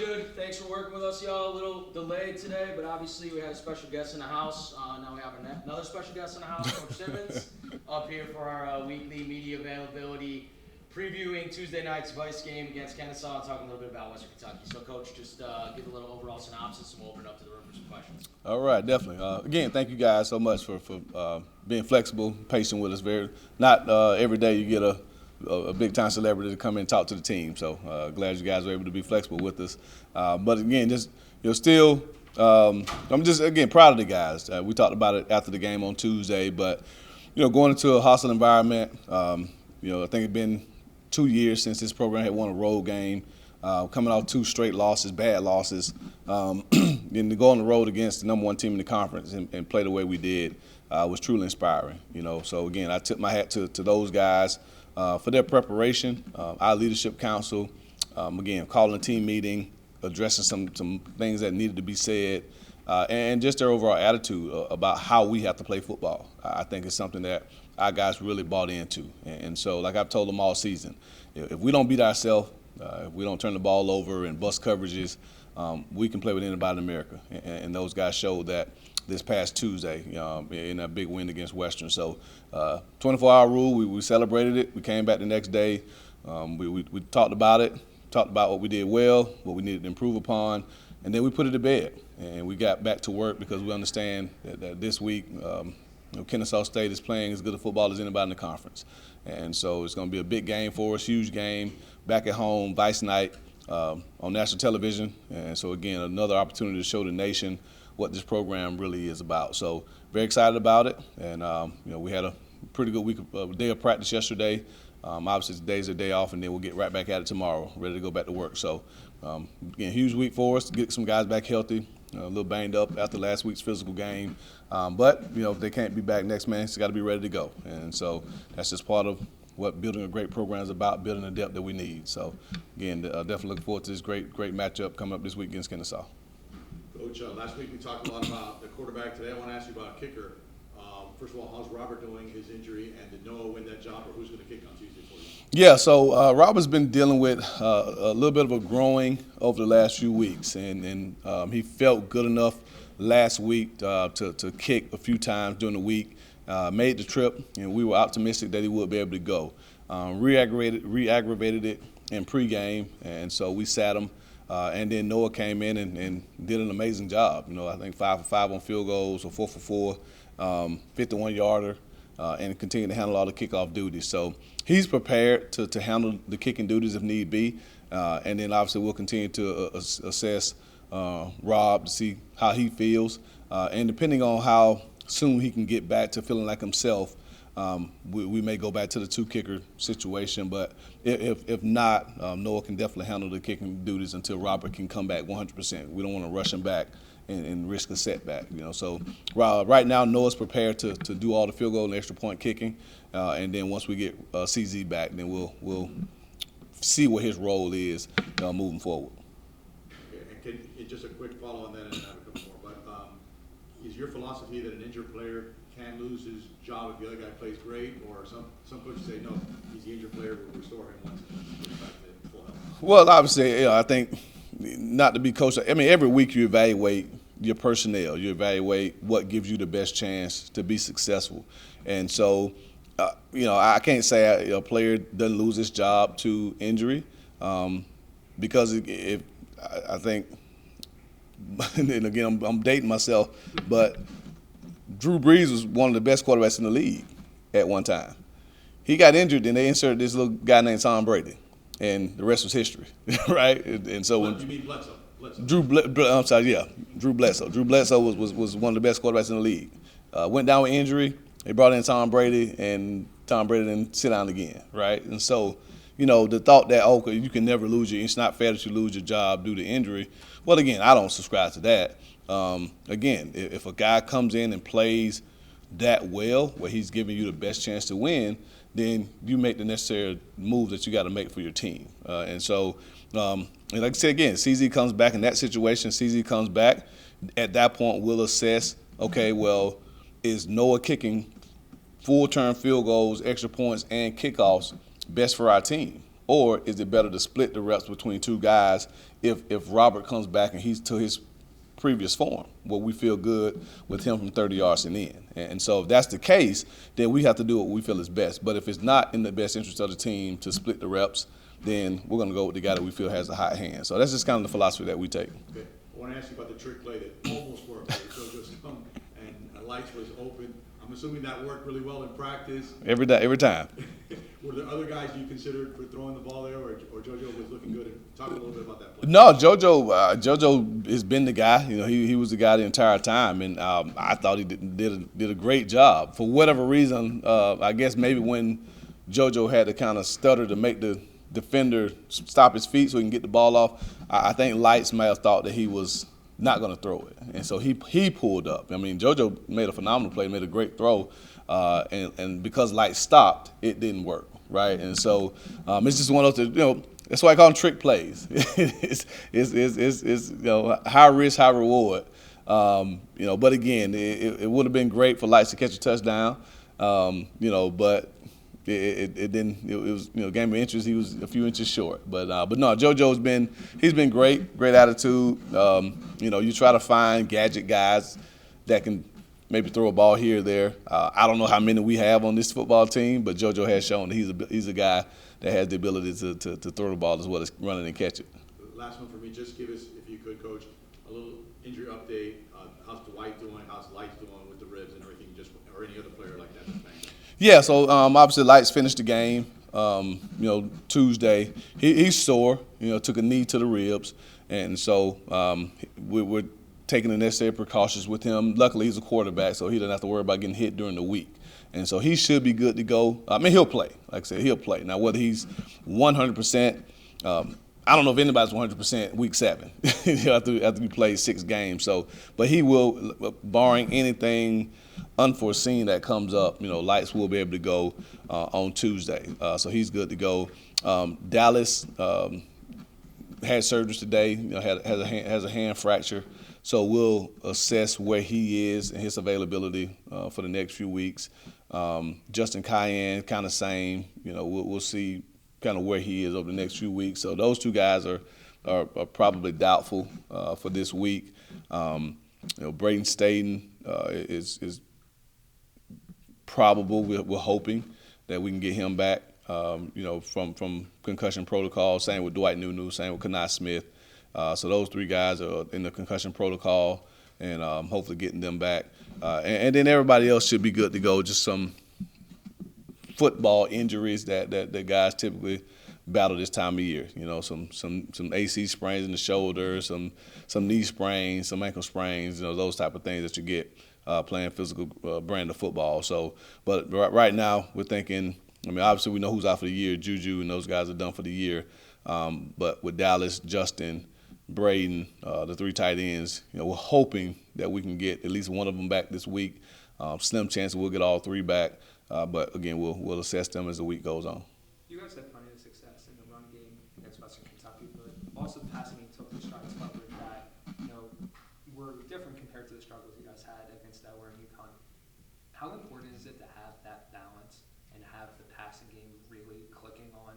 good. Thanks for working with us, y'all. A little delayed today, but obviously we had a special guest in the house. Now we have another special guest in the house, Coach Simmons, up here for our weekly media availability, previewing Tuesday night's Vice game against Kennesaw and talking a little bit about Western Kentucky. So, Coach, just give a little overall synopsis and we'll open it up to the room for some questions. All right, definitely. Again, thank you guys so much for being flexible, patient with us. Not every day you get a big-time celebrity to come in and talk to the team. So glad you guys were able to be flexible with us. But again, I'm just, again, proud of the guys. We talked about it after the game on Tuesday, but, going into a hostile environment, I think it's been 2 years since this program had won a road game, coming off 2 straight losses, bad losses, and to go on the road against the number 1 team in the conference and play the way we did was truly inspiring. So, again, I tip my hat to those guys for their preparation, our leadership council, again, calling a team meeting, addressing some things that needed to be said, and just their overall attitude about how we have to play football. I think it's something that our guys really bought into. And so, like I've told them all season, if we don't beat ourselves, if we don't turn the ball over and bust coverages, we can play with anybody in America. And those guys showed that this past Tuesday in a big win against Western. So 24-hour rule, we celebrated it. We came back the next day. We talked about it, talked about what we did well, what we needed to improve upon, and then we put it to bed. And we got back to work because we understand that this week Kennesaw State is playing as good a football as anybody in the conference. And so it's going to be a big game for us, huge game, back at home, Vice night on national television. And so, again, another opportunity to show the nation what this program really is about. So very excited about it. And, we had a pretty good day of practice yesterday. Obviously, today's a day off, and then we'll get right back at it tomorrow, ready to go back to work. So, again, huge week for us to get some guys back healthy. A little banged up after last week's physical game. But, if they can't be back next, man, it's got to be ready to go. And so that's just part of what building a great program is about, building the depth that we need. So, again, definitely looking forward to this great matchup coming up this week against Kennesaw. Coach, last week we talked a lot about the quarterback. Today I want to ask you about a kicker. First of all, how's Robert doing, his injury, and did Noah win that job, or who's going to kick on Tuesday for you? Yeah, so Robert's been dealing with a little bit of a growing over the last few weeks, and he felt good enough last week to kick a few times during the week, made the trip, and we were optimistic that he would be able to go. Re-aggravated it in pregame, and so we sat him. And then Noah came in and did an amazing job. I think 5 for 5 on field goals, or 4 for 4, 51-yarder, and continued to handle all the kickoff duties. So he's prepared to handle the kicking duties if need be. And then obviously we'll continue to assess Rob to see how he feels. And depending on how soon he can get back to feeling like himself, we may go back to the 2-kicker situation, but if not, Noah can definitely handle the kicking duties until Robert can come back 100%. We don't want to rush him back and risk a setback. So right now Noah's prepared to do all the field goal and extra point kicking, and then once we get CZ back, then we'll see what his role is moving forward. Okay, and just a quick follow on that, and I have a couple more. But is your philosophy that an injured player can lose his job if the other guy plays great, or some coaches say no, he's the injured player, we'll restore him once he gets back to full health? Well, obviously, I think not to be coached. I mean, every week you evaluate your personnel, you evaluate what gives you the best chance to be successful, and so I can't say a player doesn't lose his job to injury, because if I think, and again I'm dating myself, but Drew Brees was one of the best quarterbacks in the league at one time. He got injured, and they inserted this little guy named Tom Brady, and the rest was history, right? And so when you mean Bledsoe? Drew Bledsoe. Drew Bledsoe was one of the best quarterbacks in the league. Went down with injury. They brought in Tom Brady, and Tom Brady didn't sit down again, right? And so, the thought that, you can never lose it's not fair that you lose your job due to injury. Well, again, I don't subscribe to that. Again, if a guy comes in and plays that well, where he's giving you the best chance to win, then you make the necessary move that you got to make for your team. And so, and like I said again, CZ comes back in that situation. CZ comes back. At that point, we'll assess, okay, well, is Noah kicking full-term field goals, extra points, and kickoffs best for our team? Or is it better to split the reps between 2 guys if Robert comes back and he's to his previous form, where we feel good with him from 30 yards and in. And so if that's the case, then we have to do what we feel is best. But if it's not in the best interest of the team to split the reps, then we're going to go with the guy that we feel has a hot hand. So that's just kind of the philosophy that we take. Okay. I want to ask you about the trick play that almost worked. So just come and Lights was open. I'm assuming that worked really well in practice. Every time. Were there other guys you considered for throwing the ball there, or JoJo was looking good? And talk a little bit about that play. No, JoJo has been the guy. You know, he was the guy the entire time, and I thought he did a great job. For whatever reason, I guess maybe when JoJo had to kind of stutter to make the defender stop his feet so he can get the ball off, I think Lights may have thought that he was not going to throw it, and so he pulled up. I mean, JoJo made a phenomenal play, made a great throw, and because Lights stopped, it didn't work, right? And so it's just one of those, that's why I call them trick plays. it's high risk, high reward. But again, it would have been great for Lights to catch a touchdown, but it didn't. It was game of interest. He was a few inches short, but no, JoJo's been great attitude. You try to find gadget guys that can maybe throw a ball here or there. I don't know how many we have on this football team, but JoJo has shown that he's a guy that has the ability to throw the ball as well as running and catch it. Last one for me. Just give us, if you could, Coach, a little injury update. How's Dwight doing? How's Lights doing with the ribs and everything? Or any other player like that. Thanks. Yeah, so obviously Lights finished the game, Tuesday. He's sore, took a knee to the ribs, and so we're taking the necessary precautions with him. Luckily, he's a quarterback, so he doesn't have to worry about getting hit during the week. And so he should be good to go. I mean, he'll play. Like I said, he'll play. Now, whether he's 100%, I don't know if anybody's 100% week 7 after we play 6 games. So, but he will, barring anything unforeseen that comes up, Lights will be able to go on Tuesday. So he's good to go. Dallas had surgery today. Has a hand fracture. So we'll assess where he is and his availability for the next few weeks. Justin Cayenne, kind of same. We'll see kind of where he is over the next few weeks. So those two guys are probably doubtful for this week. Braden Staten is probable. We're hoping that we can get him back. From concussion protocol. Same with Dwight Nunu. Same with Kanai Smith. So those 3 guys are in the concussion protocol, and hopefully getting them back. And then everybody else should be good to go. Just some football injuries that guys typically battle this time of year. Some AC sprains in the shoulder, some knee sprains, some ankle sprains. Those type of things that you get playing physical brand of football. So, but right now we're thinking. I mean, obviously we know who's out for the year. Juju and those guys are done for the year. But with Dallas, Justin, Braden, the 3 tight ends, we're hoping that we can get at least one of them back this week. Slim chance we'll get all 3 back. But again, we'll assess them as the week goes on. You guys had plenty of success in the run game against Western Kentucky, but also the passing game took the strides forward that were different compared to the struggles you guys had against Delaware and UConn. How important is it to have that balance and have the passing game really clicking on,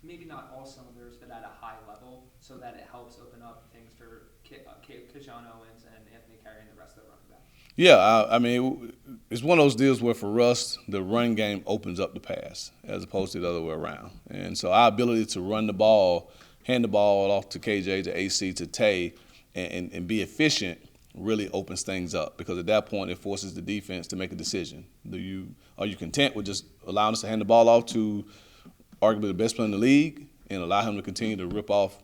maybe not all cylinders, but at a high level, so that it helps open up things for Keyshawn Owens and Anthony Carey and the rest of the running back? Yeah, I mean, it's one of those deals where for us, the run game opens up the pass as opposed to the other way around. And so our ability to run the ball, hand the ball off to KJ, to AC, to Tay, and be efficient really opens things up, because at that point it forces the defense to make a decision. Are you content with just allowing us to hand the ball off to arguably the best player in the league and allow him to continue to rip off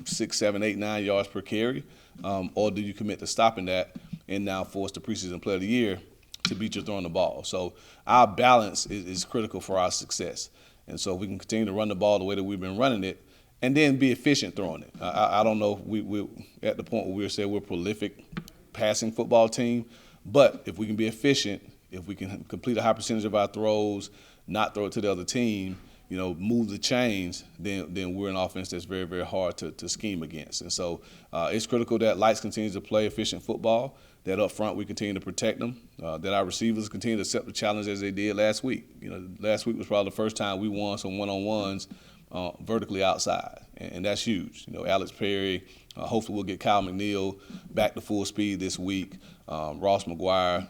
6, 7, 8, 9 yards per carry, or do you commit to stopping that and now force the preseason player of the year to beat you throwing the ball? So our balance is critical for our success. And so if we can continue to run the ball the way that we've been running it, and then be efficient throwing it. I don't know if we're at the point where we're saying we're a prolific passing football team, but if we can be efficient, if we can complete a high percentage of our throws, not throw it to the other team, move the chains, then we're an offense that's very, very hard to scheme against. And so it's critical that Lights continues to play efficient football, that up front we continue to protect them, that our receivers continue to accept the challenge as they did last week. Last week was probably the first time we won some one-on-ones vertically outside, and that's huge. Alex Perry, hopefully we'll get Kyle McNeil back to full speed this week. Ross McGuire,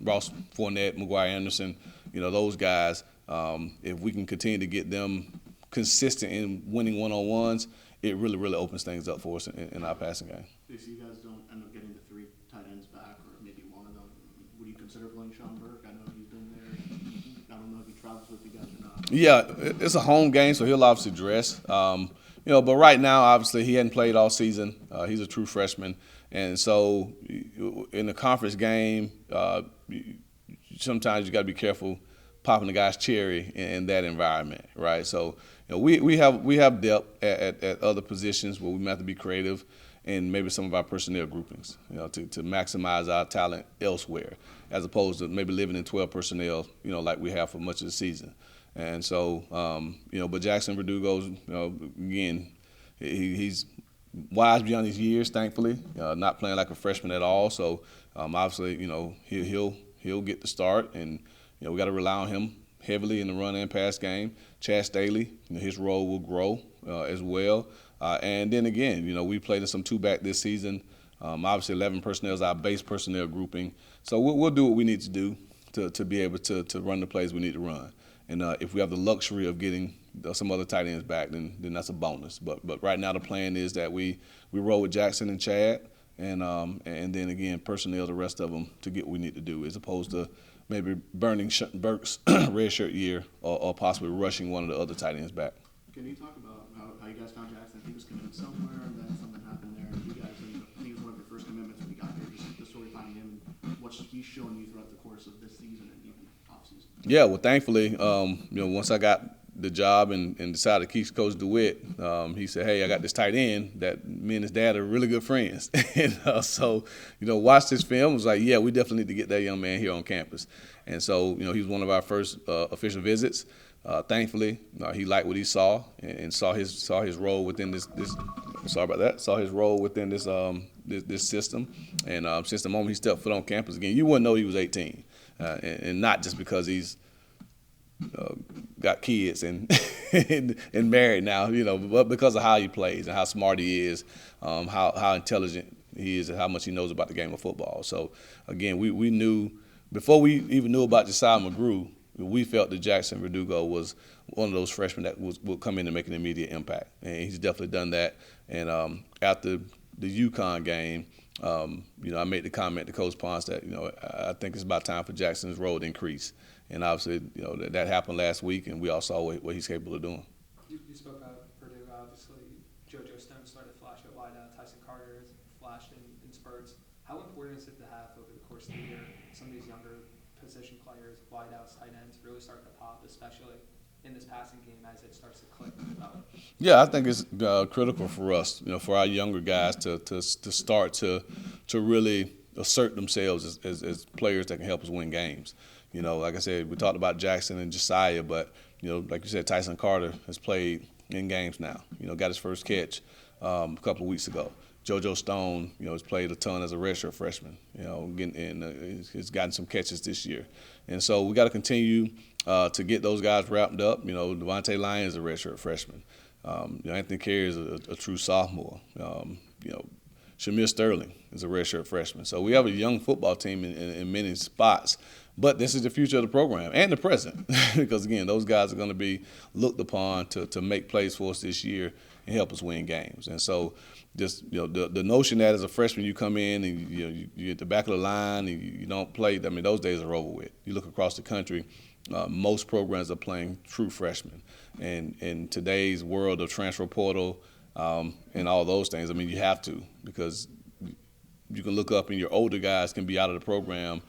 Ross Fournette, McGuire Anderson, those guys. If we can continue to get them consistent in winning one-on-ones, it really, really opens things up for us in our passing game. If you guys don't end up getting the 3 tight ends back, or maybe one of them, would you consider playing Sean Burke? I know he's been there. I don't know if he travels with you guys or not. Yeah, it's a home game, so he'll obviously dress. But right now, obviously, he hadn't played all season. He's a true freshman. And so in the conference game, sometimes you got to be careful popping the guy's cherry in that environment, right? So we have depth at other positions where we might have to be creative in maybe some of our personnel groupings, to maximize our talent elsewhere, as opposed to maybe living in 12 personnel, like we have for much of the season. And so, but Jackson Verdugo's, again, he's wise beyond his years, thankfully, not playing like a freshman at all. So obviously, he'll get the start, and we got to rely on him heavily in the run and pass game. Chad Staley, his role will grow as well. And then again, we played in some two-back this season. Obviously, 11 personnel is our base personnel grouping. So we'll do what we need to do to be able to run the plays we need to run. And if we have the luxury of getting some other tight ends back, then that's a bonus. But right now the plan is that we roll with Jackson and Chad, and then again personnel the rest of them to get what we need to do, as opposed to maybe burning Burke's red shirt year or possibly rushing one of the other tight ends back. Can you talk about how you guys found Jackson? I think he was committed somewhere, and then something happened there. You guys, I think it was one of your first commitments when you got here. Just the story finding him and what he's shown you throughout the course of this season and even offseason. Yeah, well, thankfully, once I got the job and decided to keep Coach DeWitt, he said, hey, I got this tight end that me and his dad are really good friends. And so, watched this film, was like, yeah, we definitely need to get that young man here on campus. And so, he was one of our first official visits. Thankfully, he liked what he saw and saw his role within this saw his role within this system. And since the moment he stepped foot on campus again, you wouldn't know he was 18. And not just because he's got kids and and married now, but because of how he plays and how smart he is, how intelligent he is, and how much he knows about the game of football. So again, we knew before we even knew about Josiah McGrew, we felt that Jackson Verdugo was one of those freshmen that would come in and make an immediate impact, and he's definitely done that. And after the UConn game, I made the comment to Coach Ponce that I think it's about time for Jackson's role to increase. And obviously, that happened last week, and we all saw what he's capable of doing. You spoke about Purdue, obviously. JoJo Stone started to flash at wideout. Tyson Carter has flashed in spurts. How important is it to have, over the course of the year, some of these younger position players, wideouts, tight ends, really start to pop, especially in this passing game as it starts to click and develop? Yeah, I think it's critical for us, for our younger guys to start to really assert themselves as players that can help us win games. Like I said, we talked about Jackson and Josiah, but, like you said, Tyson Carter has played in games now. Got his first catch a couple of weeks ago. JoJo Stone, has played a ton as a redshirt freshman, he's gotten some catches this year. And so we got to continue to get those guys wrapped up. Devontae Lyons is a redshirt freshman. Anthony Carey is a true sophomore. Shamir Sterling is a redshirt freshman. So we have a young football team in many spots. But this is the future of the program and the present, because, again, those guys are going to be looked upon to make plays for us this year and help us win games. And so just, the notion that as a freshman you come in and, you're at the back of the line and you don't play, those days are over with. You look across the country, most programs are playing true freshmen. And in today's world of transfer portal and all those things, you have to, because you can look up and your older guys can be out of the program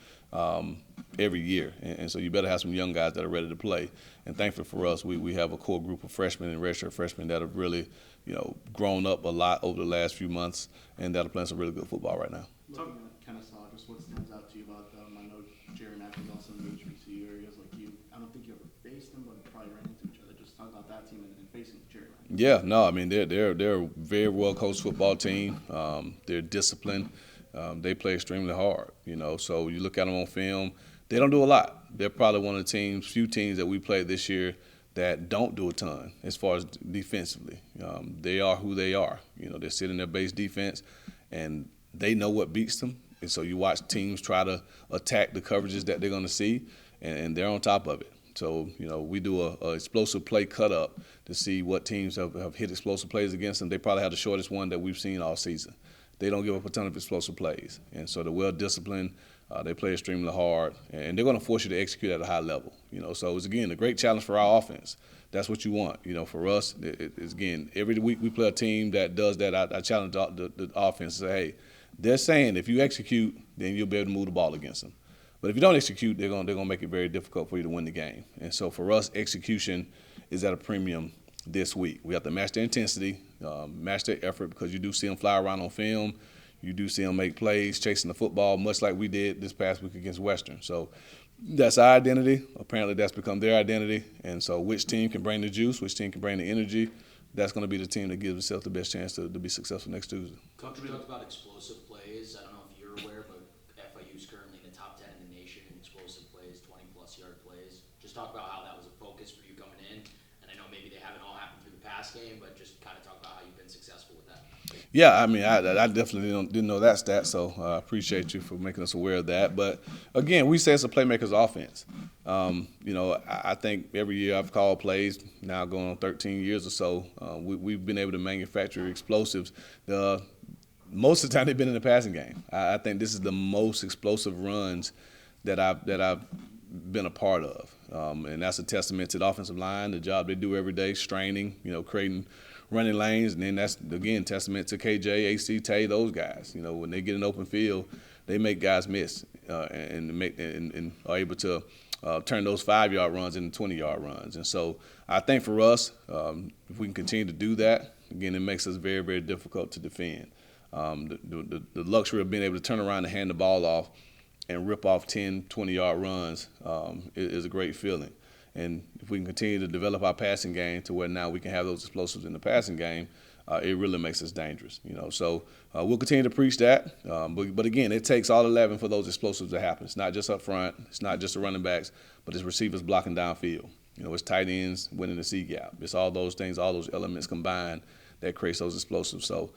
every year. And so you better have some young guys that are ready to play. And thankfully for us, we have a core group of freshmen and redshirt freshmen that have really, grown up a lot over the last few months and that are playing some really good football right now. Looking at Kennesaw, just what stands out to you about them? I know Jerry Mack was also in the HBCU areas like you. I don't think you ever faced them, but probably ran into each other. Just talk about that team and facing Jerry Mack. Yeah, no, they're a very well coached football team. They're disciplined. They play extremely hard, So you look at them on film, they don't do a lot. They're probably one of the few teams that we played this year that don't do a ton as far as defensively. They are who they are. They're sitting their base defense, and they know what beats them. And so you watch teams try to attack the coverages that they're going to see, and they're on top of it. So, we do a explosive play cut up to see what teams have hit explosive plays against them. They probably have the shortest one that we've seen all season. They don't give up a ton of explosive plays. And so they're well-disciplined. They play extremely hard, and they're going to force you to execute at a high level. So it's, again, a great challenge for our offense. That's what you want. For us, it's, again, every week we play a team that does that. I challenge the offense to say, hey, they're saying if you execute, then you'll be able to move the ball against them. But if you don't execute, they're going to make it very difficult for you to win the game. And so for us, execution is at a premium this week. We have to match their intensity, match their effort, because you do see them fly around on film. You do see them make plays, chasing the football, much like we did this past week against Western. So that's our identity. Apparently that's become their identity. And so which team can bring the juice, which team can bring the energy, that's going to be the team that gives itself the best chance to be successful next Tuesday. Coach, you talked about explosive plays. I don't know if you're aware, but FIU is currently in the top 10 in the nation in explosive plays, 20-plus yard plays. Just talk about how that was a focus for you coming in. And I know maybe they haven't all happened through the pass game, but just kind of talk about how you've been successful with that. Yeah, I mean, I definitely didn't know that stat, so I appreciate you for making us aware of that. But, again, we say it's a playmaker's offense. I think every year I've called plays, now going on 13 years or so, we've been able to manufacture explosives. Most of the time they've been in the passing game. I think this is the most explosive runs that I've been a part of. And that's a testament to the offensive line, the job they do every day, straining, creating running lanes, and then that's, again, testament to KJ, AC, Tay, those guys. When they get in open field, they make guys miss and are able to turn those 5-yard runs into 20-yard runs. And so I think for us, if we can continue to do that, again, it makes us very, very difficult to defend. The luxury of being able to turn around and hand the ball off and rip off 10, 20-yard runs is a great feeling. And if we can continue to develop our passing game to where now we can have those explosives in the passing game, it really makes us dangerous. So we'll continue to preach that. But again, it takes all 11 for those explosives to happen. It's not just up front. It's not just the running backs, but it's receivers blocking downfield. It's tight ends winning the C gap. It's all those things, all those elements combined that creates those explosives. So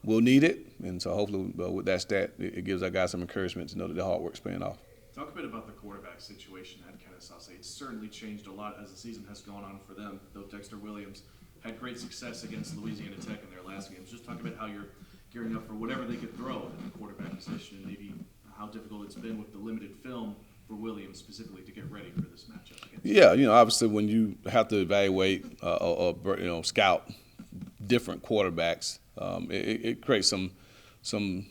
we'll need it. And so hopefully with that stat, it gives our guys some encouragement to know that their hard work's paying off. Talk a bit about the quarterback situation at Kennesaw State. It's certainly changed a lot as the season has gone on for them, though Dexter Williams had great success against Louisiana Tech in their last games. Just talk about how you're gearing up for whatever they could throw at the quarterback position, and maybe how difficult it's been with the limited film for Williams specifically to get ready for this matchup against Yeah, obviously when you have to evaluate or scout different quarterbacks, it creates some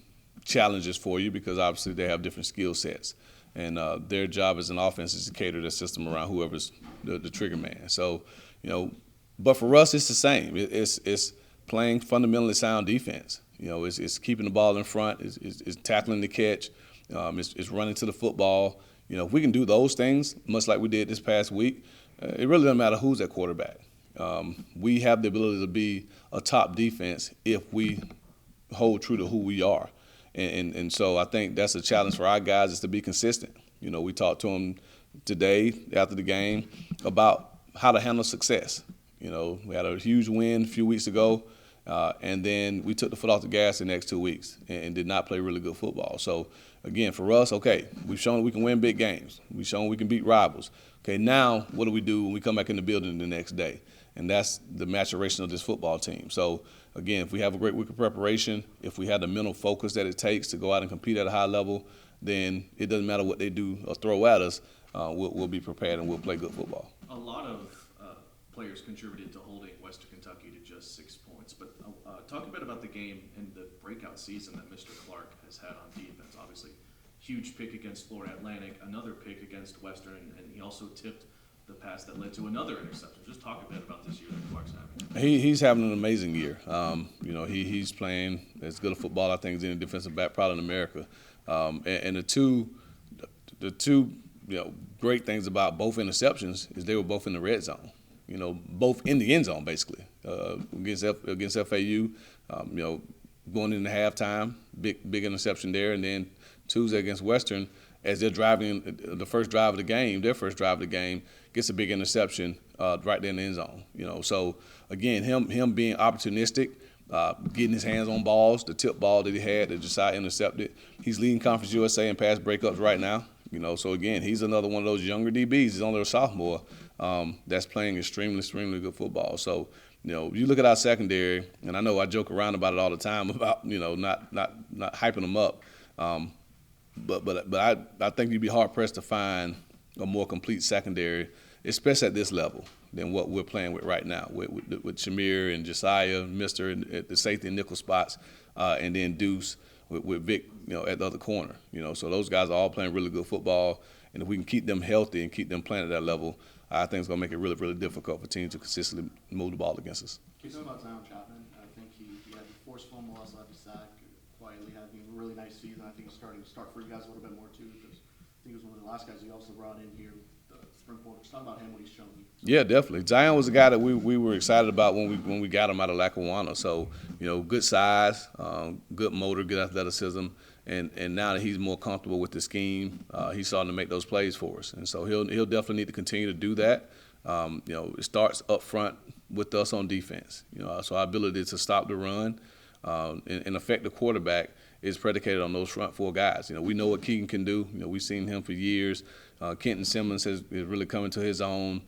challenges for you because obviously they have different skill sets. And their job as an offense is to cater their system around whoever's the trigger man. So, but for us, it's the same. It's playing fundamentally sound defense. It's keeping the ball in front. It's tackling the catch. It's running to the football. If we can do those things, much like we did this past week, it really doesn't matter who's at quarterback. We have the ability to be a top defense if we hold true to who we are. And so I think that's a challenge for our guys is to be consistent. We talked to them today after the game about how to handle success. We had a huge win a few weeks ago, and then we took the foot off the gas the next 2 weeks and did not play really good football. So, again, for us, okay, we've shown we can win big games. We've shown we can beat rivals. Okay, now what do we do when we come back in the building the next day? And that's the maturation of this football team. So, again, if we have a great week of preparation, if we have the mental focus that it takes to go out and compete at a high level, then it doesn't matter what they do or throw at us. We'll be prepared and we'll play good football. A lot of players contributed to holding Western Kentucky to just 6 points. But talk a bit about the game and the breakout season that Mr. Clark has had on defense. Obviously, huge pick against Florida Atlantic, another pick against Western, and he also tipped the pass that led to another interception. Just talk a bit about this year that Clark's having. He's having an amazing year. He's playing as good a football I think as any defensive back probably in America. And the two great things about both interceptions is they were both in the red zone. Both in the end zone basically. Against FAU, going into halftime, big interception there, and then Tuesday against Western, as they're driving the first drive of the game, their first drive of the game, gets a big interception right there in the end zone. So again, him being opportunistic, getting his hands on balls, the tip ball that he had that Josiah intercepted. He's leading Conference USA in pass breakups right now. So again, he's another one of those younger DBs. He's only a sophomore that's playing extremely good football. So you look at our secondary, and I know I joke around about it all the time about not hyping them up. But I think you'd be hard pressed to find a more complete secondary, especially at this level, than what we're playing with right now with Shamir and Josiah, Mister at the safety and nickel spots, and then Deuce with Vic, at the other corner. So those guys are all playing really good football, and if we can keep them healthy and keep them playing at that level, I think it's going to make it really difficult for teams to consistently move the ball against us. Can you talk about Zion Chapman? I think he had the forced fumble, also had the sack, quietly had a really nice season. I think he's starting to start for you guys a little bit more too, because I think he was one of the last guys you also brought in here, the spring quarter. Just talk about him, what he's shown you. Yeah, definitely. Zion was a guy that we were excited about when we got him out of Lackawanna. So, good size, good motor, good athleticism, and now that he's more comfortable with the scheme, he's starting to make those plays for us. And so he'll definitely need to continue to do that. It starts up front with us on defense. So our ability to stop the run and affect the quarterback is predicated on those front four guys. We know what Keegan can do. We've seen him for years. Kenton Simmons is really coming to his own.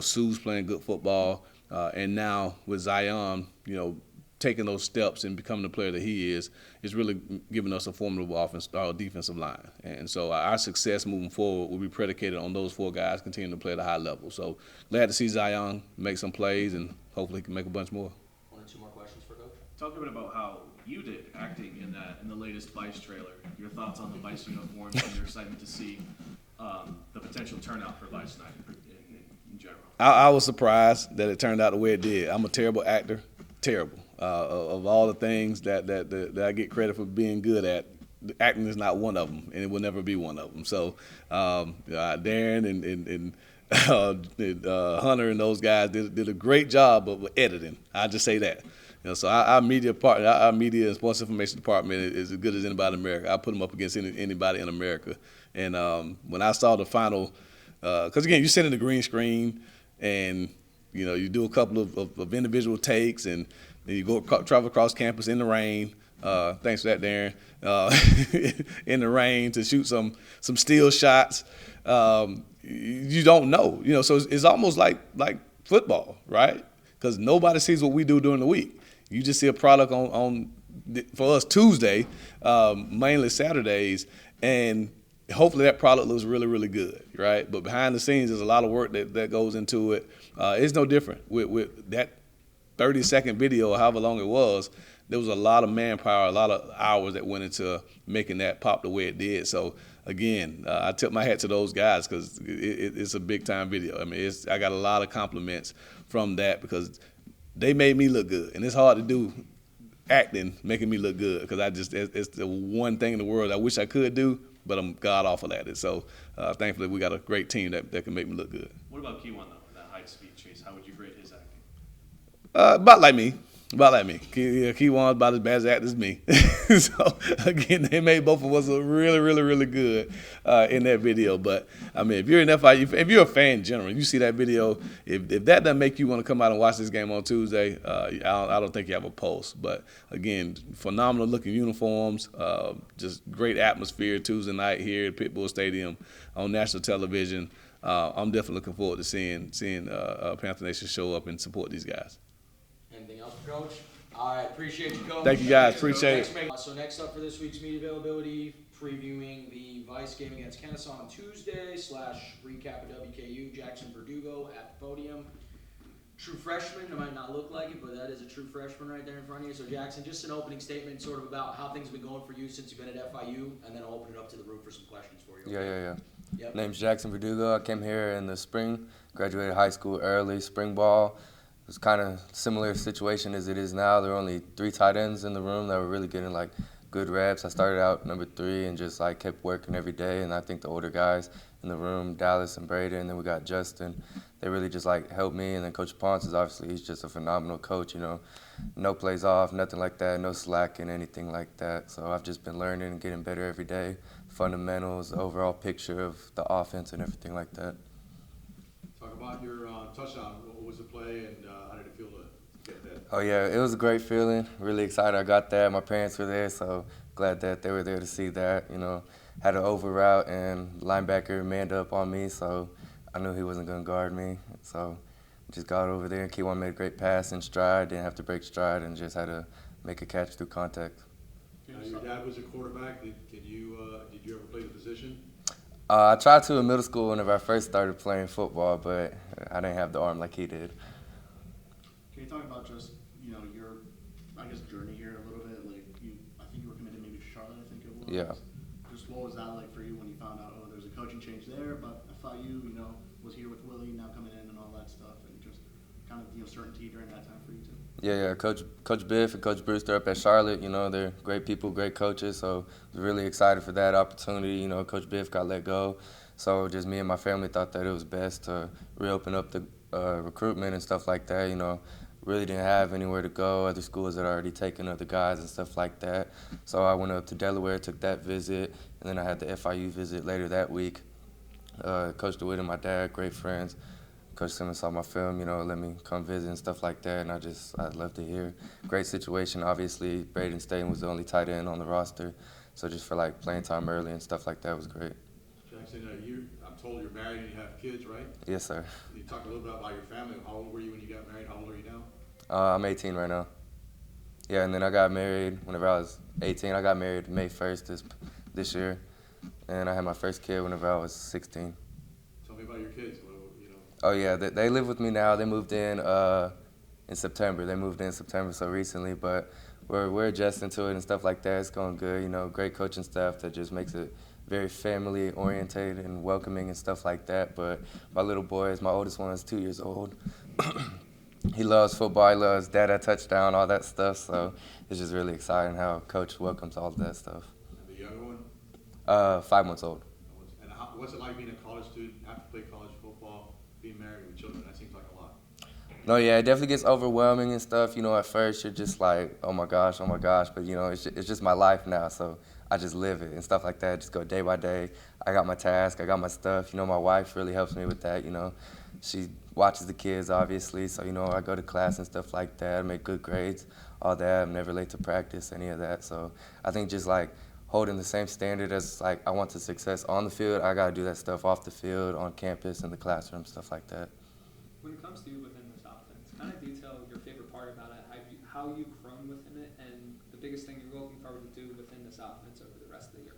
Sue's playing good football, and now with Zion, taking those steps and becoming the player that he is really giving us a formidable defensive line. And so our success moving forward will be predicated on those four guys continuing to play at a high level. So glad to see Zion make some plays, and hopefully he can make a bunch more. One or two more questions for Coach. Talk a bit about how you did acting in the latest Vice trailer. Your thoughts on the Vice uniforms and your excitement to see the potential turnout for Vice night in general. I was surprised that it turned out the way it did. I'm a terrible actor, terrible. Of all the things that I get credit for being good at, acting is not one of them, and it will never be one of them. So Darren and Hunter and those guys did a great job of editing. I just say that. So our media and sports information department is as good as anybody in America. I put them up against anybody in America. And when I saw the final, because again, you sit in the green screen and you do a couple of individual takes, and then you go travel across campus in the rain. Thanks for that, Darren. In the rain to shoot some steal shots. You don't know, So it's almost like football, right? Because nobody sees what we do during the week. You just see a product on for us Tuesday, mainly Saturdays, and hopefully that product looks really good, right? But behind the scenes, there's a lot of work that goes into it. It's no different with that 30-second video, or however long it was. There was a lot of manpower, a lot of hours that went into making that pop the way it did. So again, I tip my hat to those guys because it's a big time video. I mean, I got a lot of compliments from that because they made me look good, and it's hard to do acting making me look good because it's the one thing in the world I wish I could do, but I'm god awful at it. So thankfully we got a great team that can make me look good. What about Keywan though? That high speed chase, how would you rate his acting? About like me. Keywan's about as bad as acting as me. So again, they made both of us look really good in that video. But I mean, if you're an FIU, if you're a fan in general, you see that video, if that doesn't make you want to come out and watch this game on Tuesday, I don't think you have a pulse. But again, phenomenal looking uniforms, just great atmosphere Tuesday night here at Pitbull Stadium on national television. I'm definitely looking forward to seeing Panther Nation show up and support these guys. Anything else, Coach? All right, appreciate you, Coach. Thank you, guys. Appreciate it. So next up for this week's media availability, previewing the Vice game against Kennesaw on Tuesday / recap of WKU, Jackson Verdugo at the podium. True freshman, it might not look like it, but that is a true freshman right there in front of you. So Jackson, just an opening statement sort of about how things have been going for you since you've been at FIU, and then I'll open it up to the room for some questions for you. Yeah. Yep. Name's Jackson Verdugo. I came here in the spring, graduated high school early, spring ball. It was kind of similar situation as it is now. There were only 3 tight ends in the room that were really getting like good reps. I started out number 3 and just like kept working every day. And I think the older guys in the room, Dallas and Brady, and then we got Justin, they really just like helped me. And then Coach Ponce is obviously, he's just a phenomenal coach, you know, no plays off, nothing like that, no slacking, anything like that. So I've just been learning and getting better every day, fundamentals, overall picture of the offense and everything like that. Talk about your touchdown. What was the play, and how did it feel to get that? Oh yeah, it was a great feeling. Really excited I got that. My parents were there, so glad that they were there to see that. You know, had an over route and linebacker manned up on me, so I knew he wasn't going to guard me. So just got over there and Keywan made a great pass in stride, didn't have to break stride, and just had to make a catch through contact. Your dad was a quarterback. Did you ever play the position? I tried to in middle school whenever I first started playing football, but I didn't have the arm like he did. Can you talk about just, you know, your, I guess, journey here a little bit? Like, I think you were committed maybe to Charlotte, I think it was. Yeah. Just what was that like for you when you found out, oh, there's a coaching change there, but FIU, you know, was here with Willie, now coming in and all that stuff, and just kind of, you know, certainty during that time for you too? Yeah. Coach Biff and Coach Brewster up at Charlotte, you know, they're great people, great coaches, so I was really excited for that opportunity. You know, Coach Biff got let go, so just me and my family thought that it was best to reopen up the recruitment and stuff like that, you know. Really didn't have anywhere to go. Other schools had already taken other guys and stuff like that. So I went up to Delaware, took that visit, and then I had the FIU visit later that week. Coach DeWitt and my dad, great friends. Coach Simmons saw my film, you know, let me come visit and stuff like that, and I loved it here. Great situation, obviously. Braden Staten was the only tight end on the roster, so just for like playing time early and stuff like that was great. Jackson, I'm told you're married and you have kids, right? Yes, sir. Can you talk a little bit about your family? How old were you when you got married? How old are you now? I'm 18 right now. Yeah, and then I got married whenever I was 18. I got married May 1st this year, and I had my first kid whenever I was 16. Tell me about your kids. You know. Oh yeah, they live with me now. They moved in September. They moved in September, so recently, but we're adjusting to it and stuff like that. It's going good. You know, great coaching staff that just makes it very family oriented and welcoming and stuff like that. But my little boy, my oldest one, is 2 years old. He loves football. He loves dad at touchdown, all that stuff. So it's just really exciting how Coach welcomes all of that stuff. And the younger one? 5 months old. And what's it like being a college student, have to play college football, being married with children? That seems like a lot. No, yeah, it definitely gets overwhelming and stuff. You know, at first you're just like, oh my gosh. But, you know, it's just my life now. So I just live it and stuff like that. Just go day by day. I got my task. I got my stuff. You know, my wife really helps me with that, you know. She watches the kids, obviously. So, you know, I go to class and stuff like that. I make good grades, all that. I'm never late to practice, any of that. So I think just, like, holding the same standard as, like, I want the success on the field, I got to do that stuff off the field, on campus, in the classroom, stuff like that. When it comes to you within this offense, kind of detail your favorite part about it, how you've grown within it, and the biggest thing you're looking forward to do within this offense over the rest of the year.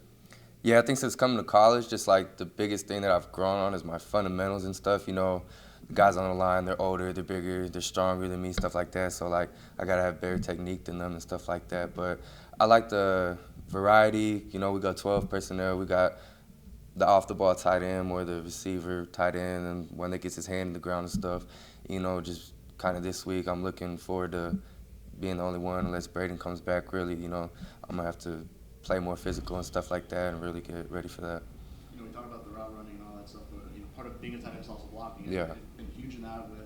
Yeah, I think since coming to college, just like the biggest thing that I've grown on is my fundamentals and stuff. You know, the guys on the line, they're older, they're bigger, they're stronger than me, stuff like that. So, like, I got to have better technique than them and stuff like that. But I like the variety. You know, we got 12 personnel. We got the off-the-ball tight end or the receiver tight end, and when they gets his hand in the ground and stuff. You know, just kind of this week, I'm looking forward to being the only one unless Braden comes back, really. You know, I'm going to have to play more physical and stuff like that and really get ready for that. You know, we talk about the route running and all that stuff, but, you know, part of being a tight end is also blocking. And Yeah. It's been huge in that with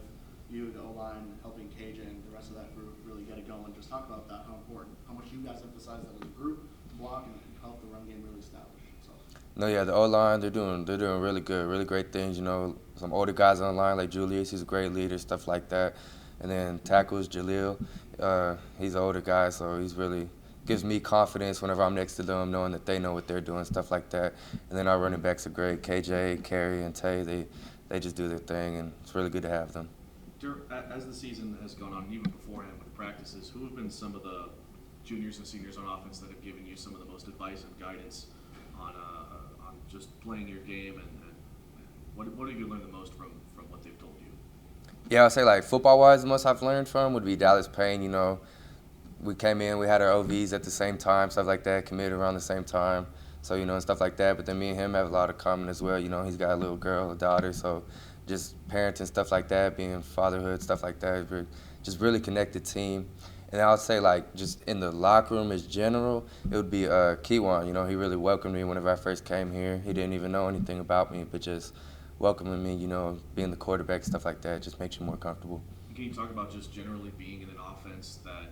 you, the O-line, helping KJ and the rest of that group really get it going. Just talk about that, how important, how much you guys emphasize that as a group to block and help the run game really establish itself. No, yeah, the O-line, they're doing really good, really great things. You know, some older guys on the line like Julius, he's a great leader, stuff like that. And then tackles, Jaleel, he's an older guy, so he's really gives me confidence whenever I'm next to them, knowing that they know what they're doing, stuff like that. And then our running backs are great. KJ, Carey, and Tay, they just do their thing, and it's really good to have them. As the season has gone on, and even beforehand with practices, who have been some of the juniors and seniors on offense that have given you some of the most advice and guidance on just playing your game, and what have you learned the most from what they've told you? Yeah, I'd say, like, football-wise, the most I've learned from would be Dallas Payne. You know, we came in, we had our OVs at the same time, stuff like that, committed around the same time. So, you know, and stuff like that. But then me and him have a lot of common as well. You know, he's got a little girl, a daughter, so just parenting, stuff like that, being fatherhood, stuff like that. We're just really connected team. And I would say, like, just in the locker room as general, it would be Kiwan. You know, he really welcomed me whenever I first came here. He didn't even know anything about me, but just welcoming me, you know, being the quarterback, stuff like that, just makes you more comfortable. Can you talk about just generally being in an offense that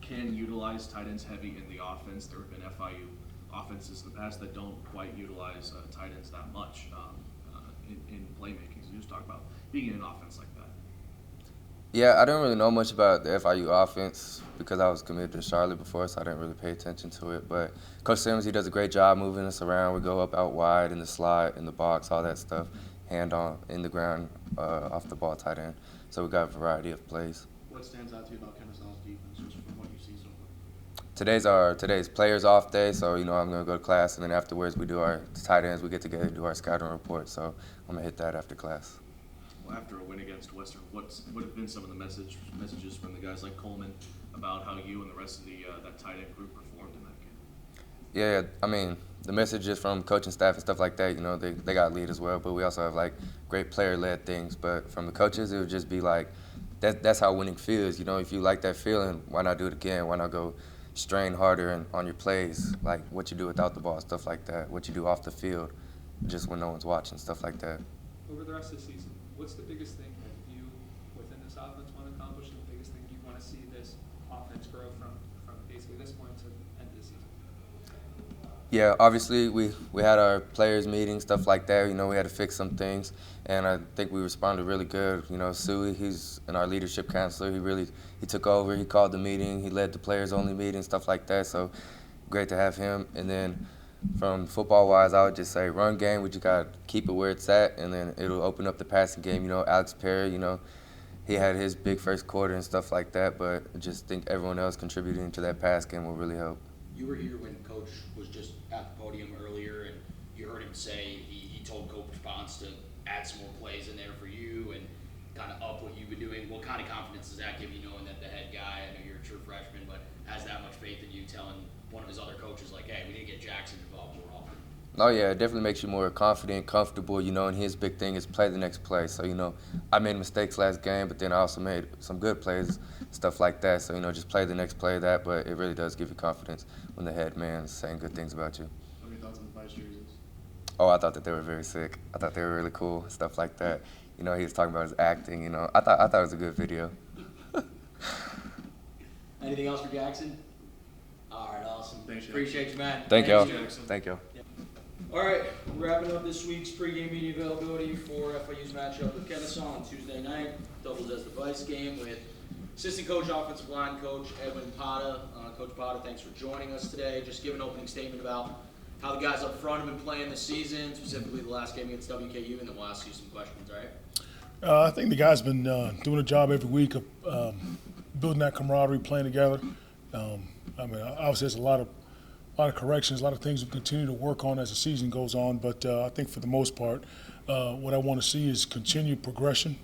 can utilize tight ends heavy in the offense? There have been FIU offenses in the past that don't quite utilize tight ends that much in playmaking. So you just talk about being in an offense like that. Yeah, I didn't really know much about the FIU offense because I was committed to Charlotte before, so I didn't really pay attention to it. But Coach Simmons, he does a great job moving us around. We go up out wide in the slot, in the box, all that stuff, hand on, in the ground, off the ball tight end. So we got a variety of plays. What stands out to you about Kennesaw's defense, just from what you've seen so far? Today's players off day, so, you know, I'm going to go to class, and then afterwards we do our tight ends. We get together, do our scouting report, so I'm going to hit that after class. Well, after a win against Western, what have been some of the messages from the guys like Coleman about how you and the rest of the that tight end group performed in that game? Yeah, I mean, the messages from coaching staff and stuff like that, you know, they got lead as well, but we also have, like, great player-led things. But from the coaches, it would just be like, that's how winning feels. You know, if you like that feeling, why not do it again? Why not go strain harder on your plays, like what you do without the ball, stuff like that, what you do off the field, just when no one's watching, stuff like that. Over the rest of the season, what's the biggest thing that you within this offense want to accomplish, and the biggest thing you want to see this offense grow from basically this point to the end of the season? Yeah, obviously we had our players meeting, stuff like that. You know, we had to fix some things, and I think we responded really good. You know, Suey, he's in our leadership counselor. He took over. He called the meeting. He led the players only meeting, stuff like that. So great to have him. And then from football wise, I would just say run game. We just gotta keep it where it's at, and then it'll open up the passing game. You know, Alex Perry, you know, he had his big first quarter and stuff like that. But I just think everyone else contributing to that pass game will really help. You were here when Coach was just at the podium earlier, and you heard him say he told Coach Bonds to add some more plays in there for you and kind of up what you've been doing. What kind of confidence does that give you, knowing that the head guy, I know you're a true freshman, but has that much faith in you, telling one of his other coaches, like, hey, we need to get Jackson involved more often? Oh, yeah, it definitely makes you more confident, comfortable, you know, and his big thing is play the next play. So, you know, I made mistakes last game, but then I also made some good plays, stuff like that. So, you know, just play the next play that, but it really does give you confidence when the head man's saying good things about you. What are your thoughts on the Vice jerseys? Oh, I thought that they were very sick. I thought they were really cool, stuff like that. You know, he was talking about his acting, you know. I thought it was a good video. Anything else for Jackson? All right, awesome. Thanks, Jackson. Appreciate you, man. Thank y'all. Jackson. Thank y'all. All right, we're wrapping up this week's pregame media availability for FIU's matchup with Kennesaw on Tuesday night. Doubles as the Vice game with assistant coach, offensive line coach Edwin Pata. Coach Pata, thanks for joining us today. Just give an opening statement about how the guys up front have been playing this season, specifically the last game against WKU, and then we'll ask you some questions, all right? I think the guys been doing a job every week of building that camaraderie, playing together. I mean, obviously there's a lot of corrections, a lot of things we continue to work on as the season goes on. But I think for the most part, what I want to see is continued progression.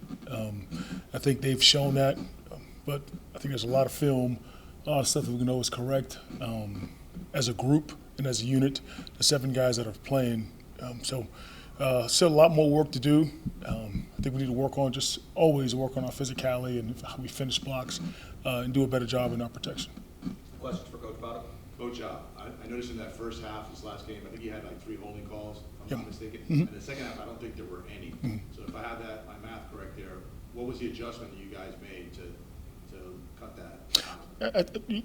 I think they've shown that, but I think there's a lot of film, a lot of stuff that we know is correct as a group and as a unit. The 7 guys that are playing, so still a lot more work to do. I think we need to work on always work on our physicality and how we finish blocks and do a better job in our protection. Questions for Coach Pata? Coach, I noticed in that first half, this last game, I think you had like 3 holding calls, if I'm not mistaken. Mm-hmm. And the second half, I don't think there were any. So if I have my math correct there, what was the adjustment that you guys made to cut that?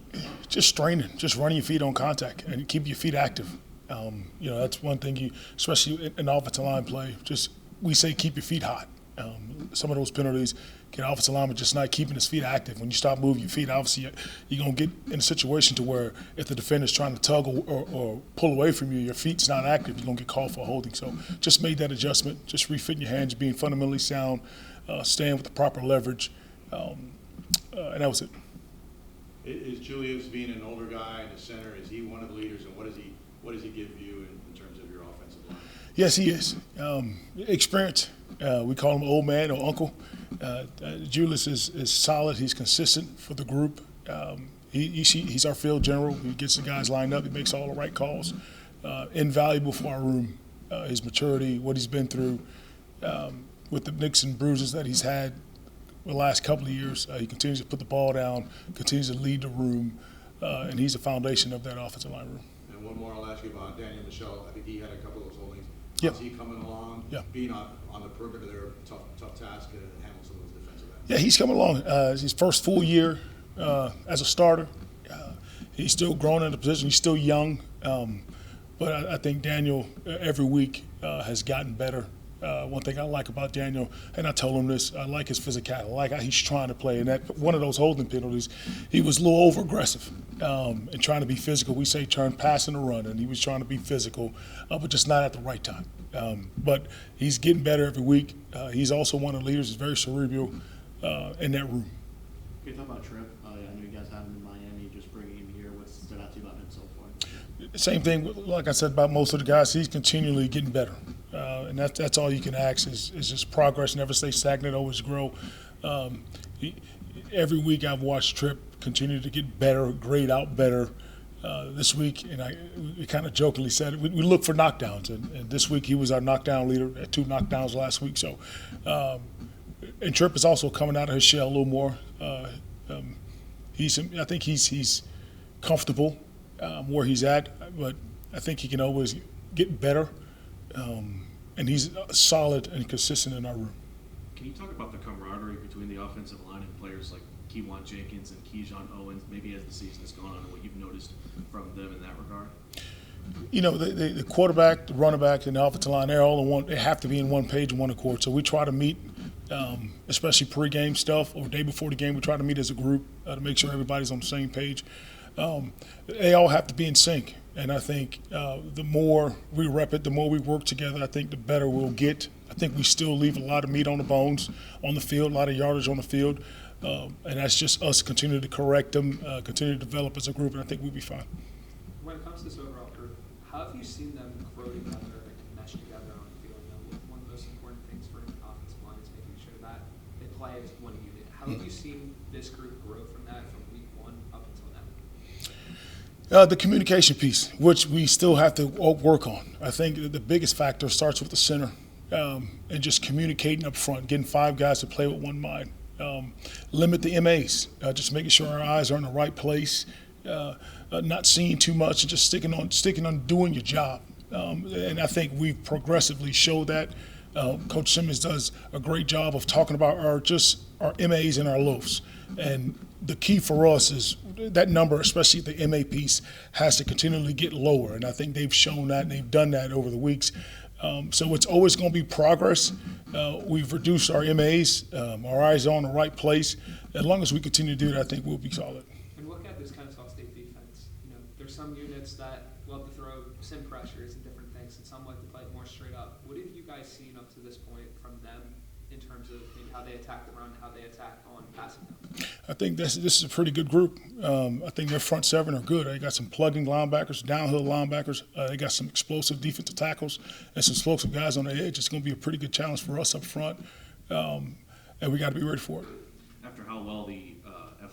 Just straining, just running your feet on contact and keep your feet active. You know, that's one thing especially in offensive line play, we say keep your feet hot. Some of those penalties get offensive lineman just not keeping his feet active. When you stop moving your feet, obviously you're going to get in a situation to where if the defender's trying to tug or pull away from you, your feet's not active, you're going to get called for holding. So just made that adjustment, just refitting your hands, being fundamentally sound, staying with the proper leverage, and that was it. Is Julius, being an older guy in the center, is he one of the leaders, and what does he give you in terms of your offensive line? Yes, he is. Experience. We call him old man or uncle. Julius is solid. He's consistent for the group. He's our field general. He gets the guys lined up. He makes all the right calls. Invaluable for our room. His maturity, what he's been through, with the nicks and bruises that he's had, the last couple of years. He continues to put the ball down, continues to lead the room, and he's the foundation of that offensive line room. And one more I'll ask you about Daniel Michelle. I think he had a couple of those holdings. Yep. How's he coming along? Yeah. Being on the perimeter there, tough task to handle some of those defensive ends. Yeah, he's coming along. It's his first full year as a starter. He's still growing in the position. He's still young. But I think Daniel, every week, has gotten better. One thing I like about Daniel, and I told him this, I like his physicality. I like how he's trying to play. And that one of those holding penalties, he was a little over-aggressive and trying to be physical. We say turn passing or run, and he was trying to be physical, but just not at the right time. But he's getting better every week. He's also one of the leaders. He's very cerebral in that room. Okay, talk about Trip. I know you guys have him in Miami. Just bringing him here. What's stood out to you about him so far? Same thing, like I said about most of the guys, he's continually getting better. And that's all you can ask is just progress, never stay stagnant, always grow. Every week I've watched Trip continue to get better, grade out better. This week, and we kind of jokingly said it, we look for knockdowns, and this week he was our knockdown leader, had 2 knockdowns last week. So, and Trip is also coming out of his shell a little more. I think he's comfortable where he's at, but I think he can always get better. And he's solid and consistent in our room. Can you talk about the camaraderie between the offensive line and players like Keywan Jenkins and Keyshawn Owens, maybe as the season has gone on, and what you've noticed from them in that regard? You know, the quarterback, the running back, and the offensive line, they're all in one. They have to be in one page, one accord. So we try to meet, especially pregame stuff or day before the game. We try to meet as a group to make sure everybody's on the same page. They all have to be in sync. And I think the more we rep it, the more we work together, I think the better we'll get. I think we still leave a lot of meat on the bones on the field, a lot of yardage on the field. And that's just us continuing to correct them, continue to develop as a group, and I think we'll be fine. When it comes to this overall group, how have you seen them grow together and mesh together on the field? You know, one of the most important things for an offensive line is making sure that they play as one unit. How have you seen this group grow from that from week 1 up until now? The communication piece, which we still have to work on. I think the biggest factor starts with the center and just communicating up front, getting 5 guys to play with one mind. Limit the MAs, just making sure our eyes are in the right place, not seeing too much, and just sticking on doing your job. And I think we've progressively showed that. Coach Simmons does a great job of talking about our MAs and our loafs. And the key for us is that number, especially the MA piece, has to continually get lower. And I think they've shown that, and they've done that over the weeks. So it's always going to be progress. We've reduced our MAs. Our eyes are on the right place. As long as we continue to do that, I think we'll be solid. And look at this Kennesaw State defense. You know, there's some units that love to throw sim pressures and different things, and some like to play more straight up. What have you guys seen up to this point from them in terms of maybe how they attack the run, how they attack on passing downs? I think this is a pretty good group. I think their front 7 are good. They got some plugging linebackers, downhill linebackers. They got some explosive defensive tackles and some explosive guys on the edge. It's going to be a pretty good challenge for us up front, and we got to be ready for it. After how well the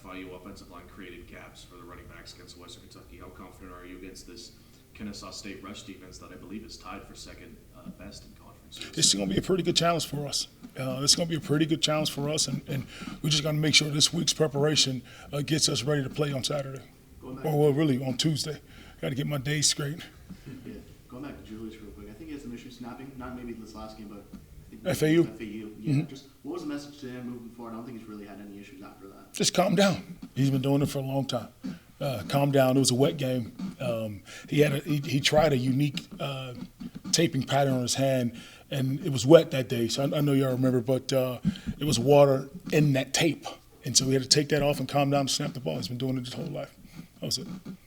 FIU offensive line created gaps for the running backs against Western Kentucky, how confident are you against this Kennesaw State rush defense that I believe is tied for second best in conference? It's going to be a pretty good challenge for us. It's going to be a pretty good challenge for us, and we just got to make sure this week's preparation gets us ready to play on Saturday, or really on Tuesday. Got to get my days straight. Yeah, going back to Julius real quick. I think he had some issues snapping, not maybe this last game, but I think FAU. FAU. Yeah. Just what was the message to him moving forward? I don't think he's really had any issues after that. Just calm down. He's been doing it for a long time. Calm down. It was a wet game. He tried a unique taping pattern on his hand, and it was wet that day. So I know y'all remember, but it was water in that tape, and so we had to take that off and calm down and snap the ball. He's been doing it his whole life. That was it. Can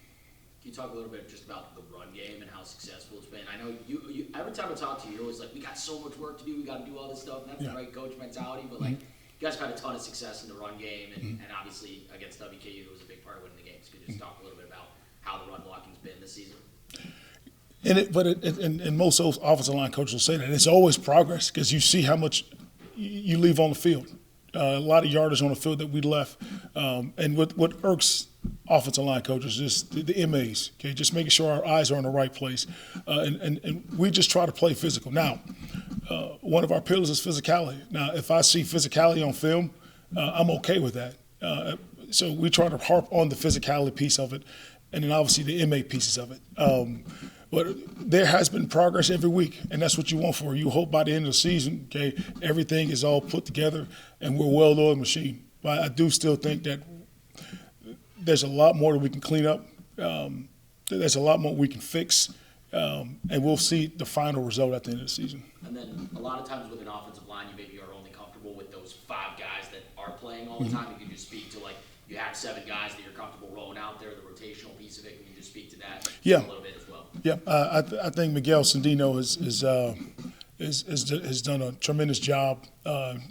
you talk a little bit just about the run game and how successful it's been? I know you every time I talk to you, you're always like, we got so much work to do, we got to do all this stuff, and that's the right coach mentality, but like, you guys have had a ton of success in the run game, and obviously against WKU, it was a big part of winning the games. Could you just talk a little bit about how the run blocking's been this season? And most of those offensive line coaches will say that it's always progress because you see how much you leave on the field. A lot of yardage on the field that we left. And what irks offensive line coaches is the MAs, okay, just making sure our eyes are in the right place. And we just try to play physical. Now, one of our pillars is physicality. Now, if I see physicality on film, I'm okay with that. So we try to harp on the physicality piece of it, and then obviously the inmate pieces of it. But there has been progress every week, and that's what you want for. You hope by the end of the season, okay, everything is all put together and we're a well-oiled machine. But I do still think that there's a lot more that we can clean up. There's a lot more we can fix, and we'll see the final result at the end of the season. And then a lot of times with an offensive line, you maybe are only comfortable with those 5 guys that are playing all the time. You can just speak to, like, you have 7 guys that you're comfortable rolling out there, the rotational piece of it. Can you just speak to that Yeah. a little bit as well? Yep, I think Miguel Sandino has done a tremendous job.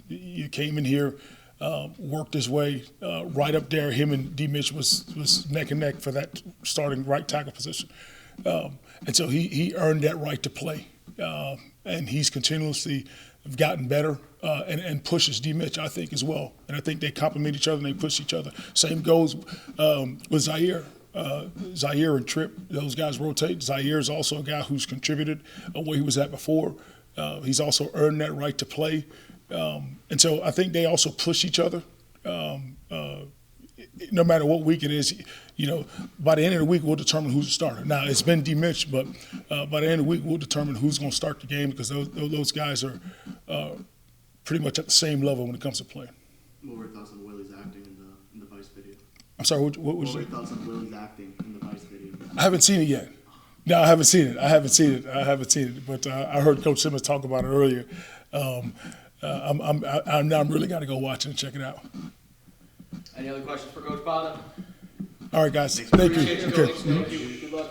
You came in here, worked his way right up there. Him and D. Mitch was neck and neck for that starting right tackle position, and so he earned that right to play, and he's continuously gotten better and pushes D. Mitch, I think, as well. And I think they complement each other and they push each other. Same goes with Zaire. Zaire and Tripp, those guys rotate. Zaire is also a guy who's contributed where he was at before. He's also earned that right to play. And so I think they also push each other. No matter what week it is, by the end of the week, we'll determine who's the starter. Now, it's been D. Mitch, but by the end of the week, we'll determine who's going to start the game because those guys are pretty much at the same level when it comes to playing. What were your thoughts on Willie's acting in the Vice video? I'm sorry, what What was were it? your thoughts on Willie's acting in the Vice video? I haven't seen it yet. No, I haven't seen it. But I heard Coach Simmons talk about it earlier. I'm really got to go watch it and check it out. Any other questions for Coach Bada? All right, guys. Thank you. Appreciate you, Okay. Coach. Thank you. Good luck.